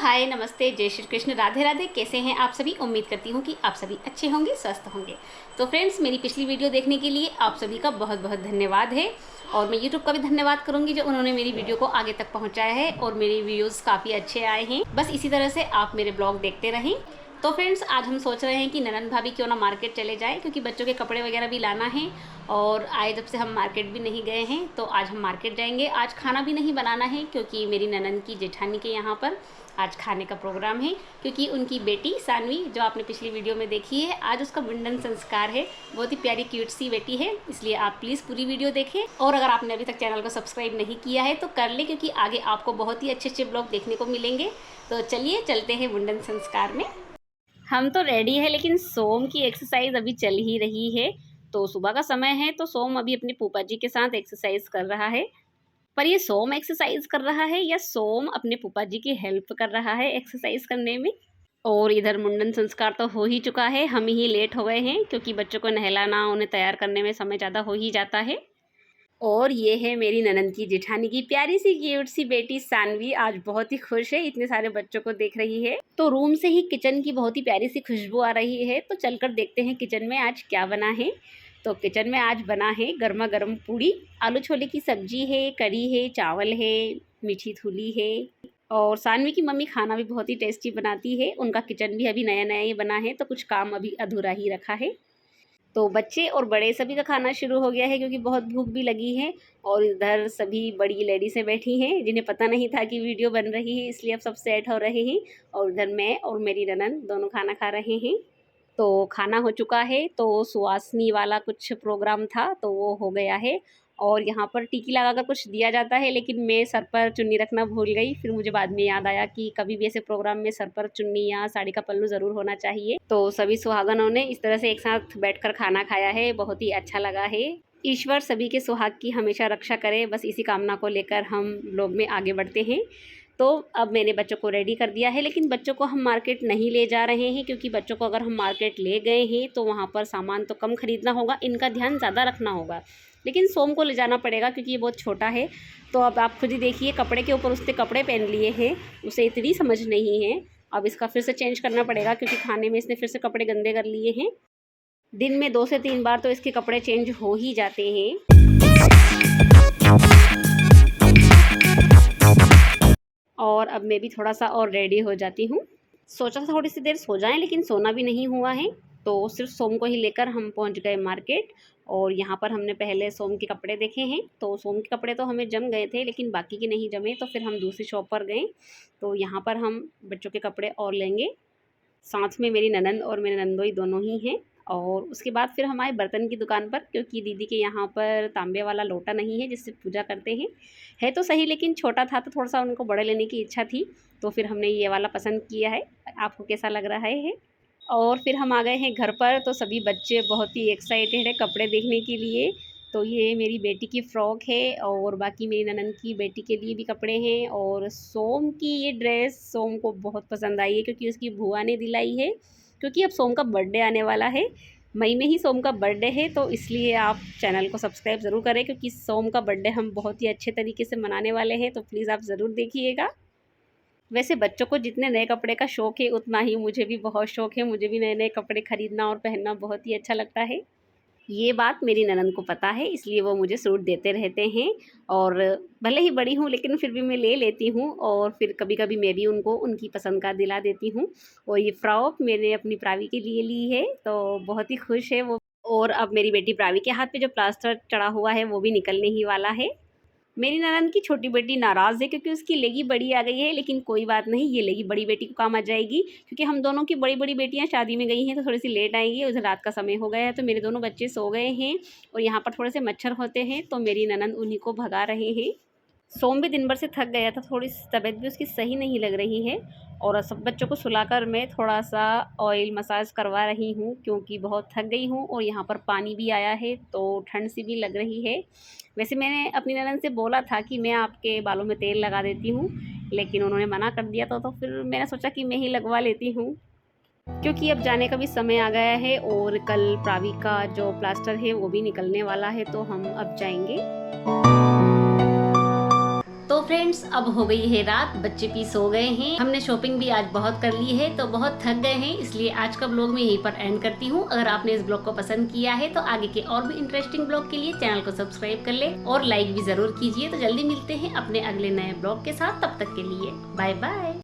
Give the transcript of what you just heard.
हाय, नमस्ते, जय श्री कृष्ण, राधे राधे। कैसे हैं आप सभी? उम्मीद करती हूँ कि आप सभी अच्छे होंगे, स्वस्थ होंगे। तो फ्रेंड्स, मेरी पिछली वीडियो देखने के लिए आप सभी का बहुत बहुत धन्यवाद है। और मैं यूट्यूब का भी धन्यवाद करूँगी जो उन्होंने मेरी वीडियो को आगे तक पहुँचाया है और मेरे वीडियोज़ काफ़ी अच्छे आए हैं। बस इसी तरह से आप मेरे ब्लॉग देखते रहें। तो फ्रेंड्स, आज हम सोच रहे हैं कि ननंद भाभी क्यों ना मार्केट चले जाए, क्योंकि बच्चों के कपड़े वगैरह भी लाना है और आए जब से हम मार्केट भी नहीं गए हैं, तो आज हम मार्केट जाएंगे। आज खाना भी नहीं बनाना है क्योंकि मेरी ननंद की जेठानी के यहाँ पर आज खाने का प्रोग्राम है, क्योंकि उनकी बेटी सानवी जो आपने पिछली वीडियो में देखी है, आज उसका मुंडन संस्कार है। बहुत ही प्यारी क्यूट सी बेटी है, इसलिए आप प्लीज़ पूरी वीडियो देखें। और अगर आपने अभी तक चैनल को सब्सक्राइब नहीं किया है तो कर ले, क्योंकि आगे आपको बहुत ही अच्छे अच्छे ब्लॉग देखने को मिलेंगे। तो चलिए चलते हैं मुंडन संस्कार में। हम तो रेडी है, लेकिन सोम की एक्सरसाइज अभी चल ही रही है। तो सुबह का समय है, तो सोम अभी अपने फूफा जी के साथ एक्सरसाइज कर रहा है। पर ये सोम एक्सरसाइज कर रहा है या सोम अपने फूफा जी की हेल्प कर रहा है एक्सरसाइज करने में? और इधर मुंडन संस्कार तो हो ही चुका है, हम ही लेट हो गए हैं क्योंकि बच्चों को नहलाना, उन्हें तैयार करने में समय ज़्यादा हो ही जाता है। और ये है मेरी ननंद की जेठानी की प्यारी सी क्यूट सी बेटी सानवी। आज बहुत ही खुश है, इतने सारे बच्चों को देख रही है। तो रूम से ही किचन की बहुत ही प्यारी सी खुशबू आ रही है। तो चलकर देखते हैं किचन में आज क्या बना है। तो किचन में आज बना है गर्मा गर्म पूड़ी, आलू छोले की सब्जी है, कढ़ी है, चावल है, मीठी थूली है। और सानवी की मम्मी खाना भी बहुत ही टेस्टी बनाती है। उनका किचन भी अभी नया नया ही बना है, तो कुछ काम अभी अधूरा ही रखा है। तो बच्चे और बड़े सभी का खाना शुरू हो गया है, क्योंकि बहुत भूख भी लगी है। और इधर सभी बड़ी लेडीज़ें बैठी हैं जिन्हें पता नहीं था कि वीडियो बन रही है, इसलिए अब सब सेट हो रहे हैं। और इधर मैं और मेरी ननंद दोनों खाना खा रहे हैं। तो खाना हो चुका है, तो सुहासनी वाला कुछ प्रोग्राम था तो वो हो गया है। और यहाँ पर टिकी लगाकर कुछ दिया जाता है, लेकिन मैं सर पर चुन्नी रखना भूल गई। फिर मुझे बाद में याद आया कि कभी भी ऐसे प्रोग्राम में सर पर चुन्नी या साड़ी का पल्लू ज़रूर होना चाहिए। तो सभी सुहागनों ने इस तरह से एक साथ बैठकर खाना खाया है, बहुत ही अच्छा लगा है। ईश्वर सभी के सुहाग की हमेशा रक्षा करे, बस इसी कामना को लेकर हम लोग में आगे बढ़ते हैं। तो अब मैंने बच्चों को रेडी कर दिया है, लेकिन बच्चों को हम मार्केट नहीं ले जा रहे हैं, क्योंकि बच्चों को अगर हम मार्केट ले गए हैं तो वहाँ पर सामान तो कम खरीदना होगा, इनका ध्यान ज़्यादा रखना होगा। लेकिन सोम को ले जाना पड़ेगा क्योंकि ये बहुत छोटा है। तो अब आप खुद ही देखिए, कपड़े के ऊपर उसने कपड़े पहन लिए हैं, उसे इतनी समझ नहीं है। अब इसका फिर से चेंज करना पड़ेगा, क्योंकि खाने में इसने फिर से कपड़े गंदे कर लिए हैं। दिन में 2 से 3 बार तो इसके कपड़े चेंज हो ही जाते हैं। और अब मैं भी थोड़ा सा और रेडी हो जाती हूँ। सोचा था थोड़ी सी देर सो जाएं, लेकिन सोना भी नहीं हुआ है। तो सिर्फ सोम को ही लेकर हम पहुँच गए मार्केट। और यहाँ पर हमने पहले सोम के कपड़े देखे हैं, तो सोम के कपड़े तो हमें जम गए थे, लेकिन बाकी के नहीं जमे। तो फिर हम दूसरी शॉप पर गए, तो यहाँ पर हम बच्चों के कपड़े और लेंगे। साथ में मेरी ननंद और मेरे नंदोई दोनों ही हैं। और उसके बाद फिर हम आए बर्तन की दुकान पर, क्योंकि दीदी के यहाँ पर तांबे वाला लोटा नहीं है जिससे पूजा करते हैं। है तो सही, लेकिन छोटा था तो थोड़ा सा उनको बड़े लेने की इच्छा थी, तो फिर हमने ये वाला पसंद किया है। आपको कैसा लग रहा है? और फिर हम आ गए हैं घर पर, तो सभी बच्चे बहुत ही एक्साइटेड है कपड़े देखने के लिए। तो ये मेरी बेटी की फ़्रॉक है, और बाकी मेरी ननंद की बेटी के लिए भी कपड़े हैं। और सोम की ये ड्रेस सोम को बहुत पसंद आई है, क्योंकि उसकी बुआ ने दिलाई है। क्योंकि अब सोम का बर्थडे आने वाला है, मई में ही सोम का बर्थडे है, तो इसलिए आप चैनल को सब्सक्राइब ज़रूर करें, क्योंकि सोम का बर्थडे हम बहुत ही अच्छे तरीके से मनाने वाले हैं। तो प्लीज़ आप ज़रूर देखिएगा। वैसे बच्चों को जितने नए कपड़े का शौक़ है, उतना ही मुझे भी बहुत शौक़ है। मुझे भी नए नए कपड़े ख़रीदना और पहनना बहुत ही अच्छा लगता है। ये बात मेरी ननंद को पता है, इसलिए वो मुझे सूट देते रहते हैं। और भले ही बड़ी हूँ, लेकिन फिर भी मैं ले लेती हूँ। और फिर कभी कभी मैं भी उनको उनकी पसंद का दिला देती हूँ। और ये फ़्रॉक मैंने अपनी प्रावी के लिए ली है, तो बहुत ही खुश है वो। और अब मेरी बेटी प्रावी के हाथ पे जो प्लास्टर चढ़ा हुआ है वो भी निकलने ही वाला है। मेरी ननंद की छोटी बेटी नाराज़ है, क्योंकि उसकी लेगी बड़ी आ गई है, लेकिन कोई बात नहीं, ये लेगी बड़ी बेटी को काम आ जाएगी। क्योंकि हम दोनों की बड़ी बड़ी बेटियां शादी में गई हैं, तो थोड़ी सी लेट आएंगी। उधर रात का समय हो गया है, तो मेरे दोनों बच्चे सो गए हैं। और यहाँ पर थोड़े से मच्छर होते हैं, तो मेरी ननंद उन्हीं को भगा रहे हैं। सोम भी दिन भर से थक गया था, थोड़ी सी तबीयत भी उसकी सही नहीं लग रही है। और सब बच्चों को सुलाकर मैं थोड़ा सा ऑयल मसाज करवा रही हूँ, क्योंकि बहुत थक गई हूँ। और यहाँ पर पानी भी आया है, तो ठंड सी भी लग रही है। वैसे मैंने अपनी ननद से बोला था कि मैं आपके बालों में तेल लगा देती हूँ, लेकिन उन्होंने मना कर दिया था। तो फिर मैंने सोचा कि मैं ही लगवा लेती हूँ, क्योंकि अब जाने का भी समय आ गया है। और कल प्रावी का जो प्लास्टर है वो भी निकलने वाला है, तो हम अब जाएंगे। तो तो फ्रेंड्स अब हो गई है रात, बच्चे भी सो गए हैं, हमने शॉपिंग भी आज बहुत कर ली है तो बहुत थक गए हैं, इसलिए आज का ब्लॉग मैं यहीं पर एंड करती हूँ। अगर आपने इस ब्लॉग को पसंद किया है तो आगे के और भी इंटरेस्टिंग ब्लॉग के लिए चैनल को सब्सक्राइब कर ले और लाइक भी जरूर कीजिए। तो जल्दी मिलते हैं अपने अगले नए ब्लॉग के साथ, तब तक के लिए बाय बाय।